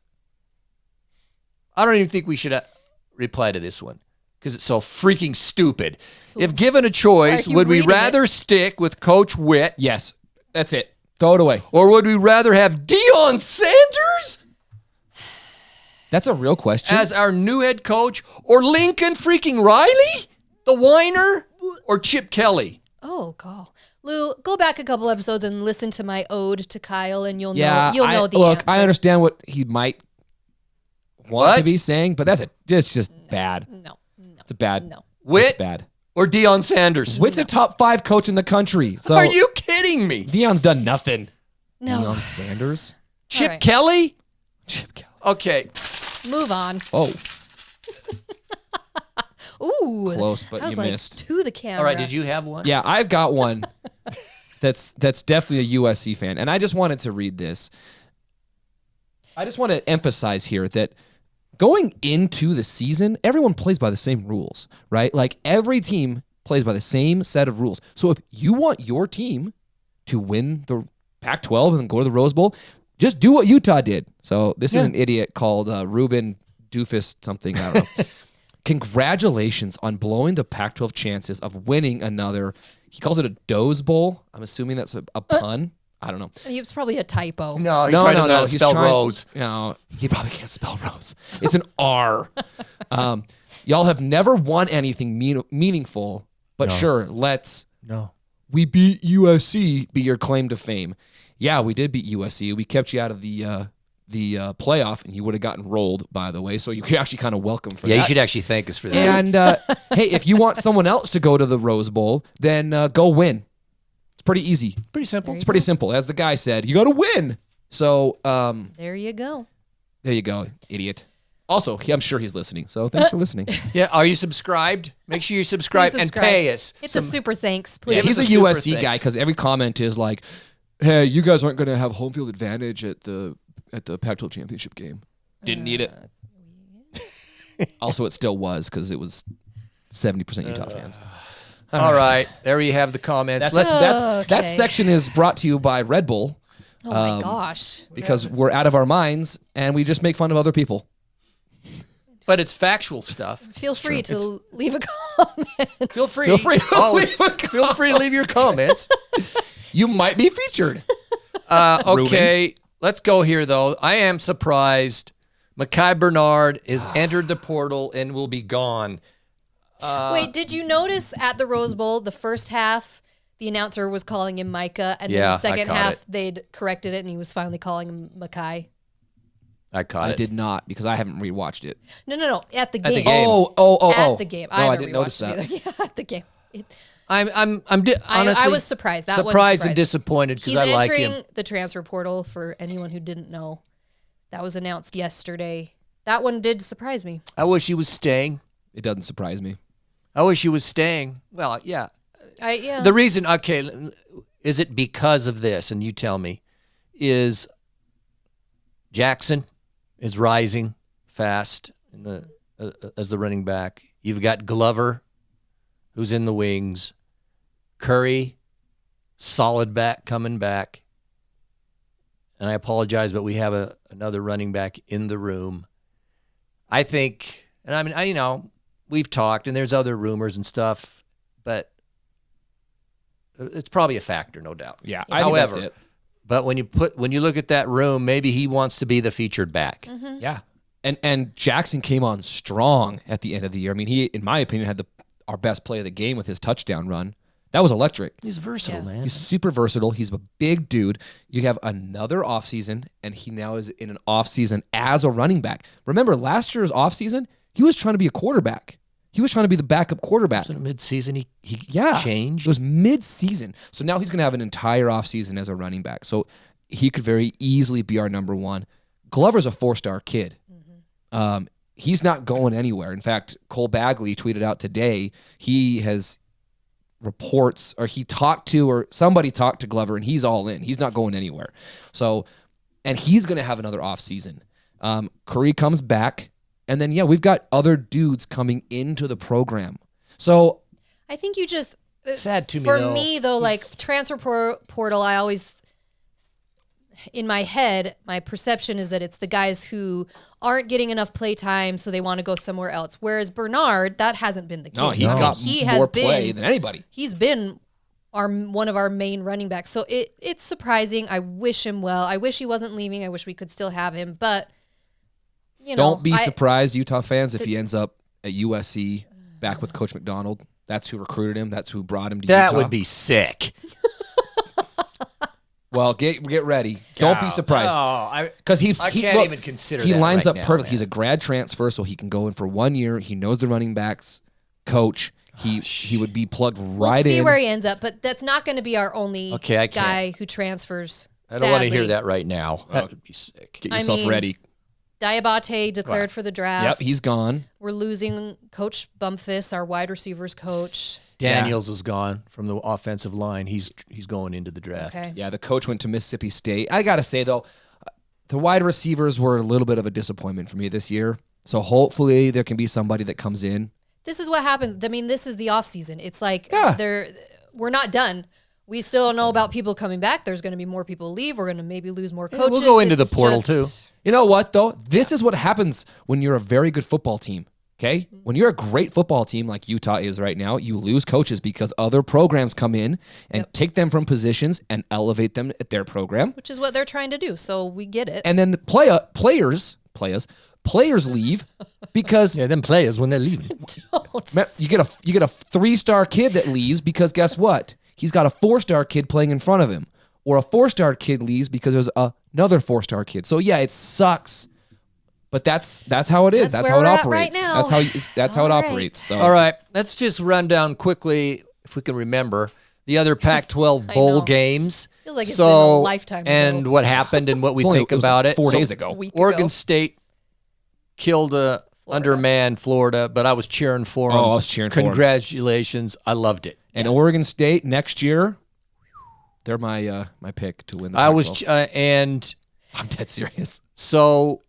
I don't even think we should reply to this one because it's so freaking stupid. If given a choice, Why are you would we reading rather stick with Coach Witt Yes, that's it. Throw it away. or would we rather have Deion Sanders That's a real question. as our new head coach or Lincoln freaking Riley, the whiner, or Chip Kelly? Oh, God. Lou, go back a couple episodes and listen to my ode to Kyle, and you'll yeah, know the look, answer. I understand what he might want What? to be saying, but that's just bad. No. It's bad. No. Witt It's bad. or Deion Sanders? Witt's a top 5 coach in the country. So Are you kidding me? Deion's done nothing. No. Deion Sanders. Chip right. Kelly? Chip Kelly. Okay. Move on. Oh, Ooh. close, but I was you like, missed. to the camera. All right, did you have one? Yeah, I've got one that's definitely a USC fan, and I just wanted to read this. I just want to emphasize here that going into the season, everyone plays by the same rules, right? Like every team plays by the same set of rules. So if you want your team to win the Pac-12 and go to the Rose Bowl, just do what Utah did. So this is an idiot called Ruben Doofus something. I don't know. Congratulations on blowing the Pac-12 chances of winning another. He calls it a Doze Bowl. I'm assuming that's a pun. I don't know. It's probably a typo. No, he probably doesn't know how to He's spell trying- Rose. No, he probably can't spell Rose. It's an R. Y'all have never won anything meaningful, but sure, let's. No. We beat USC. Be your claim to fame. Yeah, we did beat USC. We kept you out of the playoff, and you would have gotten rolled, by the way. So you could actually kind of welcome for that. Yeah, you should actually thank us for that. And hey, if you want someone else to go to the Rose Bowl, then go win. It's pretty easy. Pretty simple. It's pretty simple. As the guy said, you got to win. So There you go. there you go, idiot. Also, I'm sure he's listening. So thanks for listening. Yeah, are you subscribed? Make sure you subscribe, Please and subscribe. pay us. It's a super thanks, please. Yeah, He's a Give us a super USC thing. guy because every comment is like, "Hey, you guys aren't going to have home field advantage at the Pac-12 championship game." Didn't need it. Also, it still was because it was 70% Utah fans. All right, there you have the comments. That Okay. section is brought to you by Red Bull. Oh my gosh. Because we're out of our minds and we just make fun of other people. But it's factual stuff. Feel free to leave a comment. Feel free. Feel free to Always leave a feel free to leave your comments. You might be featured. Okay, let's go here, though. I am surprised Micah Bernard has entered the portal and will be gone. Wait, did you notice at the Rose Bowl, the first half, the announcer was calling him Micah, and then Yeah, the I second caught half, it. they'd corrected it, and he was finally calling him Micah? I caught I it. did not because I haven't rewatched it. No, at the At the game. game. Oh. At the game. No, I I haven't didn't notice rewatched that. it either. Yeah, at the game. Honestly, I was surprised. That surprised one and disappointed because He's I like entering him. the transfer portal for anyone who didn't know. That was announced yesterday. That one did surprise me. I wish he was staying. It doesn't surprise me. I wish he was staying. Well, yeah. Yeah. The reason, okay, is it because of this? And you tell me, is Jackson is rising fast as the running back. You've got Glover, who's in the wings. Curry, solid back, coming back. And I apologize, but we have another running back in the room. I think, and I mean, we've talked, and there's other rumors and stuff, but it's probably a factor, no doubt. Yeah, I think that's it. But when you look at that room, maybe he wants to be the featured back. Mm-hmm. Yeah. And Jackson came on strong at the end of the year. I mean, he, in my opinion, had our best play of the game with his touchdown run. That was electric. He's versatile, man. He's super versatile. He's a big dude. You have another offseason, and he now is in an offseason as a running back. Remember, last year's offseason, he was trying to be a quarterback. He was trying to be the backup quarterback. Wasn't it mid-season he Yeah. changed? It was mid-season. So now he's going to have an entire offseason as a running back. So he could very easily be our number one. Glover's a 4-star kid. He's not going anywhere. In fact, Cole Bagley tweeted out today he has reports, or somebody talked to Glover, and he's all in. He's not going anywhere. So, and he's going to have another offseason. Curry comes back, and then, we've got other dudes coming into the program. So I think you just Sad to me, for though. me though, like transfer portal, I always in my head, my perception is that it's the guys who aren't getting enough play time, so they want to go somewhere else. Whereas Bernard, that hasn't been the case. no, he got more play than anybody. He's been one of our main running backs, so it's surprising. I wish him well. I wish he wasn't leaving. I wish we could still have him, but Don't be surprised, Utah fans, if he ends up at USC back with Coach McDonald. That's who recruited him. That's who brought him to Utah. That would be sick. Well, get ready. Don't be surprised. Because I can't even consider he that lines right up now, perfect. man. He's a grad transfer, so he can go in for 1 year. He knows the running backs coach. He would be plugged right we'll see in. where he ends up, but that's not going to be our only Okay, I can't. guy who transfers. I don't want to sadly. hear that right now. That would be sick. Get yourself ready. Diabate declared for the draft. Yep, he's gone. We're losing Coach Bumphis, our wide receivers coach. Daniels is gone from the offensive line. He's going into the draft. Okay. Yeah, the coach went to Mississippi State. I got to say, though, the wide receivers were a little bit of a disappointment for me this year. So hopefully there can be somebody that comes in. This is what happens. I mean, this is the offseason. It's like Yeah. we're not done. We still don't know about people coming back. There's going to be more people leave. We're going to maybe lose more coaches. we'll go into It's the portal, just- You know what, though? This is what happens when you're a very good football team, okay? When you're a great football team like Utah is right now, you lose coaches because other programs come in and take them from positions and elevate them at their program. Which is what they're trying to do. So we get it. And then the players leave because them players when they're leaving. you get a 3-star kid that leaves because guess what? He's got a 4-star kid playing in front of him. Or a 4-star kid leaves because there's another 4-star kid. So yeah, it sucks. But that's how it is. That's That's where how it we're at right operates. now. That's how it All right. operates. So All right, let's just run down quickly, if we can remember, the other Pac-12 I bowl know. games. Feels like it's been a lifetime ago. And what happened and what we It's only- think it was about it. 4 So days ago. A week Oregon ago. State killed undermanned Florida, but I was cheering for them. Oh, I was cheering for 'em. Congratulations. I loved it. And Oregon State next year, they're my pick to win the I was, Pac-12. and I'm dead serious. so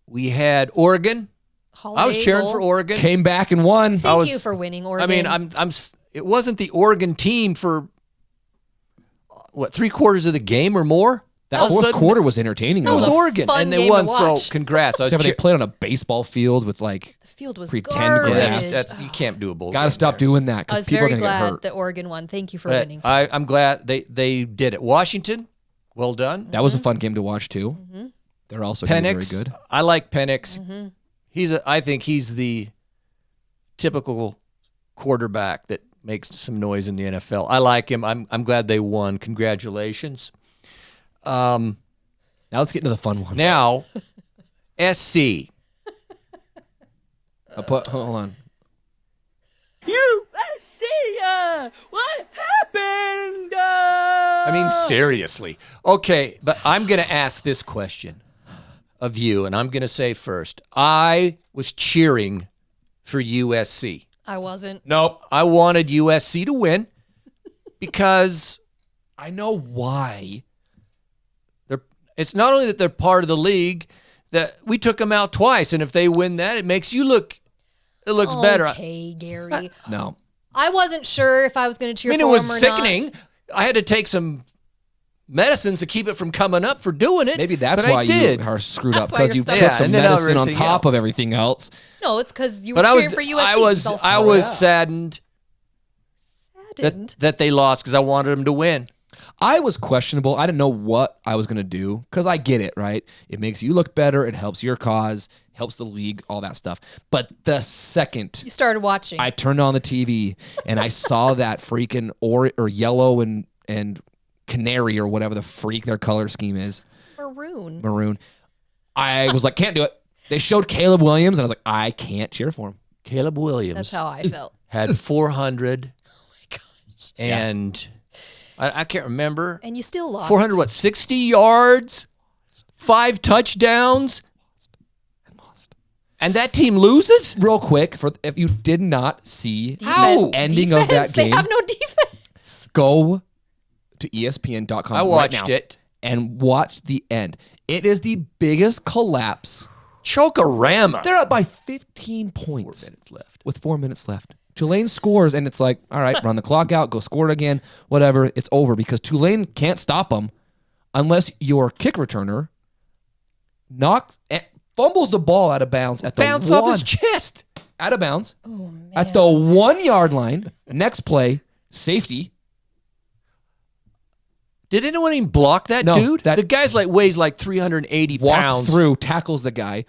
we had Oregon. I was Holiday cheering Bowl. for Oregon. Came back and won. Thank you for winning, Oregon. I mean, it wasn't the Oregon team for what, 3/4 of the game or more. That fourth quarter was entertaining. That was though. Oregon, fun and they game to won. So watch. congrats! I was Except for they played on a baseball field with like The field was pretend garbage. grass. that's, you can't do a bowl. Got to game stop there. doing that I because was people are very going to get glad hurt. that Oregon won. Thank you for But winning. I'm glad they did it. Washington, well done. That was a fun game to watch too. They're also gonna be very Penix, good. I like Penix. I think he's the typical quarterback that makes some noise in the NFL. I like him. I'm glad they won. Congratulations. Now let's get into the fun ones. Now, SC. Hold on. USC, what happened? I mean, seriously. Okay, but I'm going to ask this question of you, and I'm going to say first, I was cheering for USC. I wasn't. Nope. I wanted USC to win because I know why. it's not only that they're part of the league, that we took them out twice, and if they win that, it makes you look, it looks better. Okay, Gary. No. I wasn't sure if I was going to cheer I mean, for it was him or sickening. not. I had to take some medicines to keep it from coming up for doing it. Maybe that's but I why did. you are screwed up That's why because you're you stuck. took Yeah, some and then medicine on everything top of else. everything else. No, it's because you were But cheering for USC. I was saddened saddened. that they lost because I wanted them to win. I was questionable. I didn't know what I was going to do because I get it, right? It makes you look better. It helps your cause, helps the league, all that stuff. But the second You started watching. I turned on the TV and I saw that freaking or yellow and canary or whatever the freak their color scheme is, maroon, I was like, can't do it. They showed Caleb Williams and I was like, I can't cheer for him. Caleb Williams That's how I felt. had 400 Oh my gosh. and I can't remember. And you still lost. 400 what? 60 yards, 5 touchdowns, and that team loses? Real quick, for if you did not see Ow! the ending of that They game, have no defense. go to ESPN.com I right now watched it. and watch the end. It is the biggest collapse. Chokorama. They're up by 15 points 4 minutes left. with 4 minutes left. Tulane scores, and it's like, all right, run the clock out, go score it again, whatever. It's over because Tulane can't stop them unless your kick returner fumbles the ball out of bounds at the Bounce off his chest. out of bounds Oh, man. at the 1 yard line. Next play, safety. Did anyone even block that No, dude? that- The guy's weighs like 380 Walks pounds. through, tackles the guy,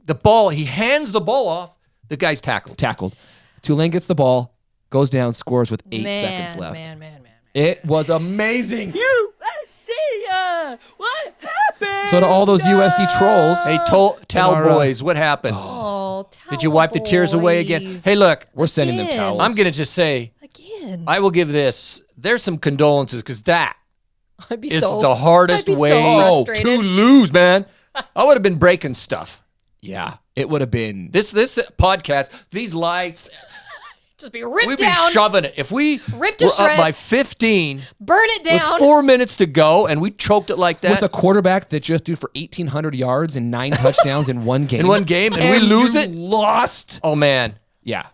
The ball, he hands the ball off. The guy's tackled. Tulane gets the ball, goes down, scores with 8 Man, seconds left. Man. It was amazing. USC, what happened? So to all those USC trolls, Hey, tell our, boys what happened. Oh, Did you wipe the tears away again? Hey, look, we're sending them Again. towels. I'm going to just say, Again. I will give this. There's some condolences because that I'd be is so, the hardest I'd be way so to frustrated. lose, man. I would have been breaking stuff. Yeah, it would have been. This podcast, these lights, Just be ripped we'd be down, shoving it. If we Ripped to were up by shreds. 15 burn it with down. 4 minutes to go and we choked it like that With a quarterback that just threw for 1,800 yards and 9 touchdowns in one game. in one game and we lose you it, Lost. oh man. Yeah.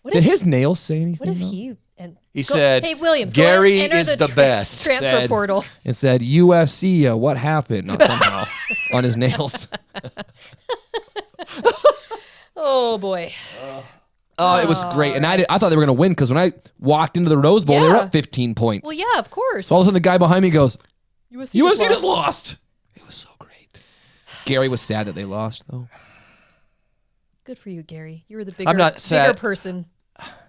What Did if- his nails say anything? What if though? He said, "Hey Williams, Gary go enter is the best," transfer said- portal." It said USC. What happened? Somehow on his nails. Oh boy, Oh, it was great, and I thought they were going to win because when I walked into the Rose Bowl, they were Yeah. up 15 points. well, yeah, of course. So all of a sudden, the guy behind me goes, USC "USC just lost." It was so great. Gary was sad that they lost, though. Good for you, Gary. You were the bigger, I'm not bigger sad. person.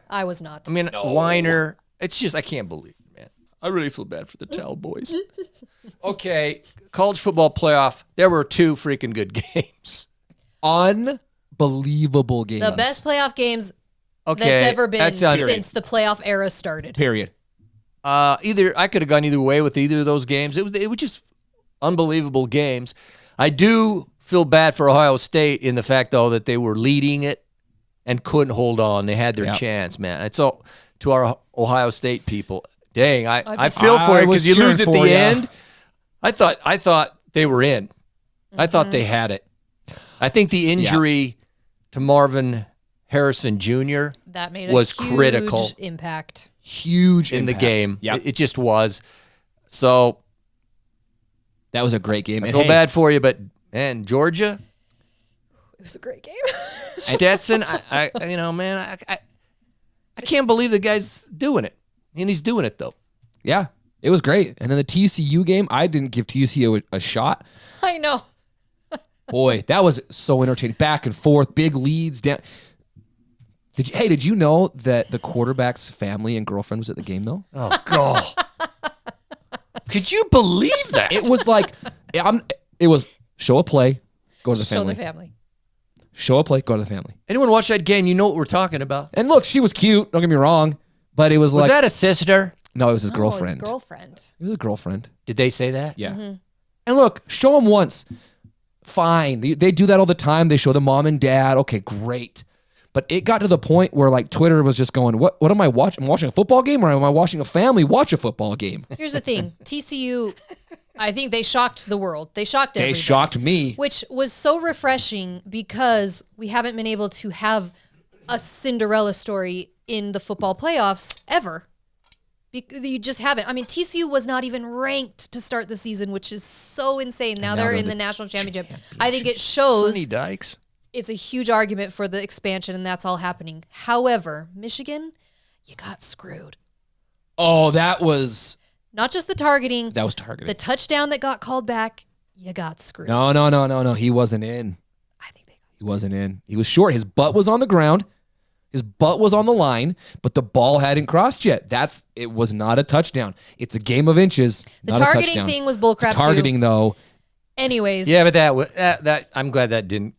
I was not. I mean, Weiner, it's just, I can't believe it, man. I really feel bad for the Towel boys. Okay, college football playoff, there were 2 freaking good games. Unbelievable game. the best playoff games Okay, that's ever been that's under- since the playoff era started. Period. Either I could have gone either way with either of those games. It was just unbelievable games. I do feel bad for Ohio State in the fact though that they were leading it and couldn't hold on. They had their Yep. chance, man. And so to our Ohio State people, dang, I be- feel for I you was because you lose cheering at the for ya. end. I thought they were in. I thought they had it. I think the injury to Marvin Harrison Jr. That made a was huge critical. impact. Huge in the impact. game. Yep. It just was. So That was a great game. I And feel hey, bad for you, but man, Georgia, It was a great game. Stetson, I can't believe the guy's doing it, and he's doing it though. Yeah, it was great. And then the TCU game, I didn't give TCU a shot. I know. Boy, that was so entertaining. Back and forth, big leads down. Did you know that the quarterback's family and girlfriend was at the game though? Oh God! Could you believe that? It was like, it was show a play, go to the Show family. the family. Show a play, go to the family. Anyone watch that game? You know what we're talking about. And look, she was cute. Don't get me wrong, but it was Was like that a sister? no, it was his Oh, girlfriend. his girlfriend. It was a girlfriend. Did they say that? Yeah. Mm-hmm. And look, show them once. Fine. They do that all the time. They show the mom and dad. Okay, great. But it got to the point where like Twitter was just going, what am I watching? I'm watching a football game, or am I watching a family watch a football game? Here's the thing. TCU, I think they shocked the world. They shocked They everybody. shocked me. Which was so refreshing because we haven't been able to have a Cinderella story in the football playoffs ever. You just haven't. I mean, TCU was not even ranked to start the season, which is so insane. Now they're in the national championship. I think it shows Sonny Dykes. it's a huge argument for the expansion, and that's all happening. However, Michigan, you got screwed. Oh, that was Not just the targeting, targeted. the touchdown that got called back, you got screwed. No. He wasn't in. I think they got He wasn't in. He was short. His butt was on the ground. His butt was on the line, but the ball hadn't crossed yet. It was not a touchdown. It's a game of inches. The not a targeting touchdown. thing was bullcrap Targeting too. though. Anyways, Yeah, but that I'm glad that didn't.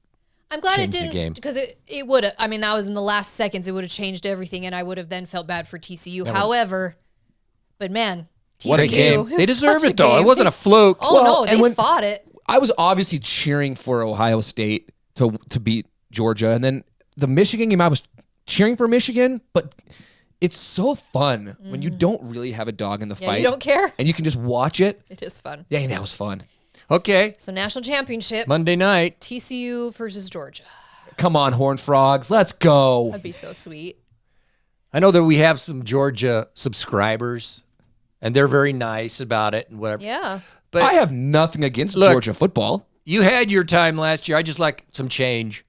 I'm glad it changed the game. didn't because it would have. I mean, that was in the last seconds. It would have changed everything, and I would have then felt bad for TCU. However, but man, TCU, What a game. it was They deserved such a it though. game. It wasn't a fluke. Oh Well, no, and they when- fought it. I was obviously cheering for Ohio State to beat Georgia, and then the Michigan game, I was cheering for Michigan, but it's so fun when you don't really have a dog in the Yeah, fight. you don't care. And you can just watch it. It is fun. Dang, that was fun. Okay, So national championship, Monday night. TCU versus Georgia. Come on, Horned Frogs, let's go. That'd be so sweet. I know that we have some Georgia subscribers, and they're very nice about it and whatever. Yeah. But I have nothing against Look, Georgia football, you had your time last year. I just like some change.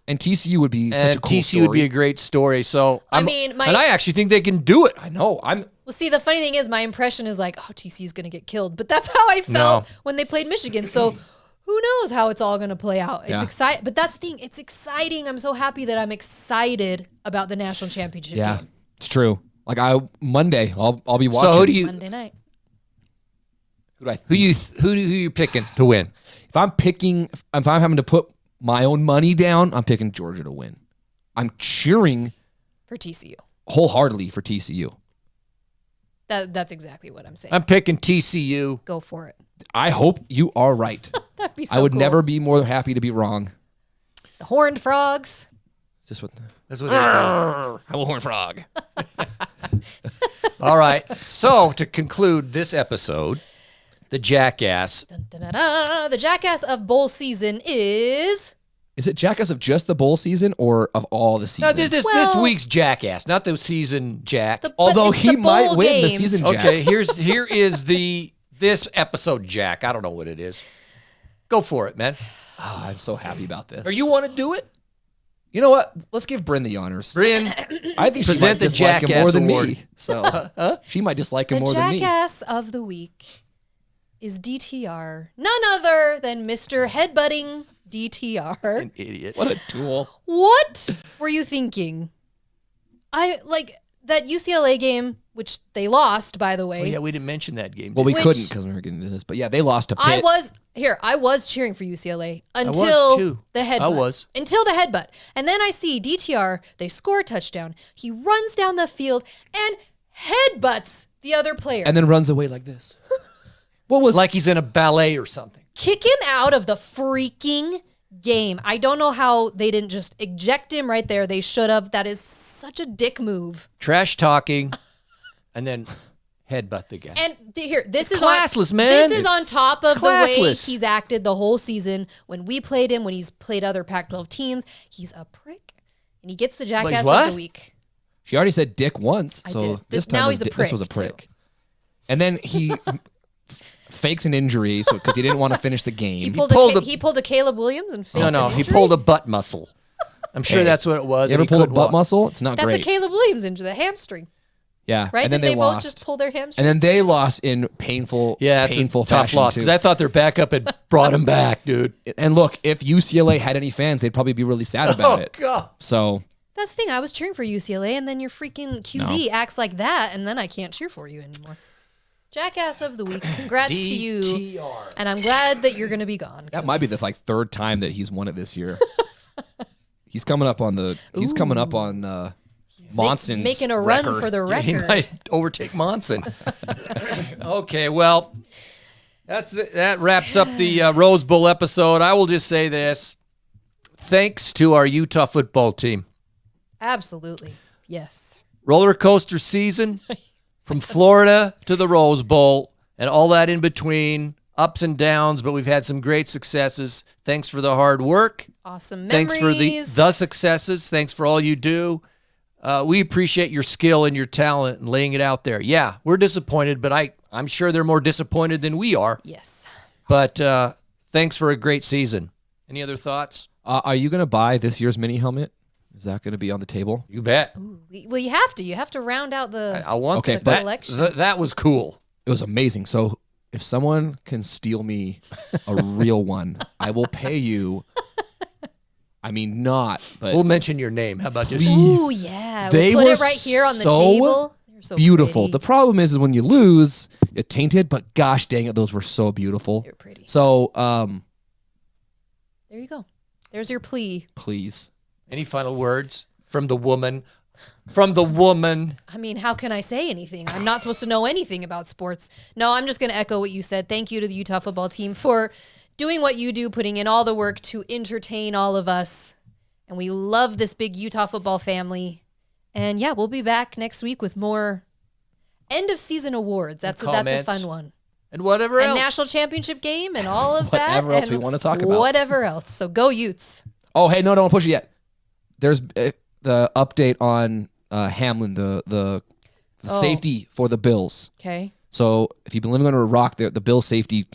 and TCU would be such And a cool TCU would be story. a great story. So I I'm- mean, and I actually think they can do it. I know. Well, see, the funny thing is, my impression is like, oh, TCU's going to get killed. But that's how I felt when they played Michigan. So who knows how it's all going to play out? It's Yeah. exciting. But that's the thing. It's exciting. I'm so happy that I'm excited about the national championship Yeah, game it's true. Like Monday, I'll be watching. So who do you Monday night. who you picking to win? If I'm having to put my own money down, I'm picking Georgia to win. I'm cheering For TCU. wholeheartedly for TCU. That's exactly what I'm saying. I'm picking TCU. Go for it. I hope you are right. That'd be so I would cool. never be more happy to be wrong. The Horned Frogs. Is this what? That's what they're doing. I'm a horned frog. All right. So to conclude this episode, the Jackass. Dun, dun, dun, dun. The Jackass of bowl season is... Is it Jackass of just the bowl season or of all the No, season? this Well- week's Jackass, not the season Jack. But Although it's he the might bowl win the games. season Jack. Okay, here is this episode Jack. I don't know what it is. Go for it, man. Oh, I'm so happy about this. Or you want to do it? You know what? Let's give Bryn the honors. Bryn, I think she Present might the dislike him Jackass more than Award. me. So she might dislike him The more than me. Jackass of the week is DTR. None other than Mr. Headbutting DTR. an idiot. What a tool. What were you thinking? I like that UCLA game, which they lost, by the way. Oh, yeah, we didn't mention that game. Well, did we Which- couldn't because we were getting into this. But yeah, they lost to Pitt. I was cheering for UCLA was until too. the headbutt. I was. Until the headbutt. And then I see DTR, they score a touchdown. He runs down the field and headbutts the other player. And then runs away like this. What was like he's in a ballet or something. Kick him out of the freaking game. I don't know how they didn't just eject him right there. They should have. That is such a dick move. Trash talking, and then headbutt the guy. And this is classless, on, man. This is on top of It's the way classless. he's acted the whole season. When we played him, when he's played other Pac-12 teams, he's a prick, and he gets the Jackass of what? the week. She already said dick once, I so did. this Now time he's a this prick, was a too. prick. And then he fakes an injury because he didn't want to finish the game. He pulled a Caleb Williams and faked No, an he injury? pulled a butt muscle. I'm sure Hey, that's what it was. You and ever he pulled a couldn't butt walk. muscle? It's not That's great. a Caleb Williams injury, the hamstring, Yeah, right? and then Did they both lost. just pull their hamstring? And then they lost in painful, Yeah, it's painful a tough fashion loss too. because I thought their backup had brought him back, dude. And look, if UCLA had any fans, they'd probably be really sad about it. God. So That's the thing. I was cheering for UCLA, and then your freaking QB acts like that, and then I can't cheer for you anymore. Jackass of the week. Congrats to you. DTR. And I'm glad that you're going to be gone. that might be the third time that he's won it this year. He's coming up on Monson's making a run record. for the He record. might overtake Monson. Okay, well, that wraps up the Rose Bowl episode. I will just say this. Thanks to our Utah football team. Absolutely. Yes. Roller coaster season from Florida to the Rose Bowl and all that in between, ups and downs, but we've had some great successes. Thanks for the hard work. Awesome memories. Thanks for the successes. Thanks for all you do. We appreciate your skill and your talent and laying it out there. Yeah, we're disappointed, but I'm sure they're more disappointed than we are. Yes. But thanks for a great season. Any other thoughts? Are you going to buy this year's mini helmet? Is that going to be on the table? You bet. Well, you have to. You have to round out the I want Okay, that. collection. That was cool. It was amazing. So if someone can steal me a real one, I will pay you. I mean, not, but We'll mention your name. How about just Please. Ooh, yeah. They We'll put were it right here on the so table. They're so beautiful. pretty. The problem is when you lose, it's tainted, but gosh dang it, those were so beautiful. They're pretty. So, There you go. There's your plea. please. any final words from the woman? From the woman. I mean, how can I say anything? I'm not supposed to know anything about sports. No, I'm just going to echo what you said. Thank you to the Utah football team for doing what you do, putting in all the work to entertain all of us. And we love this big Utah football family. And yeah, we'll be back next week with more end of season awards. That's a comments. fun one. And whatever And else. national championship game and all of that. Whatever else and we wanna talk about. Whatever else. So go Utes. Oh, hey, no, don't push it yet. There's the update on Hamlin, the safety for the Bills. Okay. So if you've been living under a rock, the Bills safety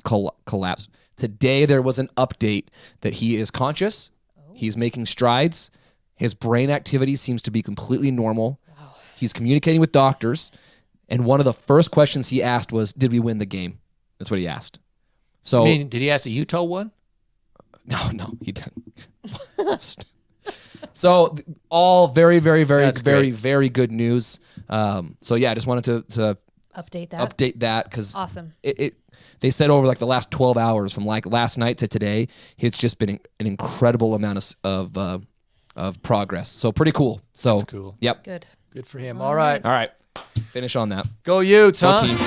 collapsed. Today there was an update that he is conscious. He's making strides. His brain activity seems to be completely normal. Wow. He's communicating with doctors. And one of the first questions he asked was, did we win the game? That's what he asked. So I mean, did he ask the Utah one? No, he didn't. So all very, very, very, That's very, great. very good news. So yeah, I just wanted to Update that. update that because Awesome. they said over like the last 12 hours from like last night to today, it's just been an incredible amount of progress. So pretty cool. So That's cool. Yep. Good. Good for him. All right. All right. Finish on that. Go Utes, Go huh? team.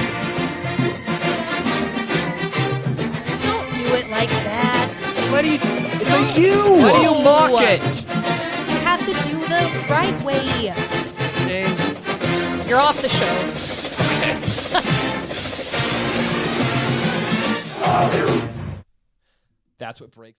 Don't do it like that. What do you It's a you. Why do you mock No. it? You have to do the right way. James? You're off the show. That's what breaks.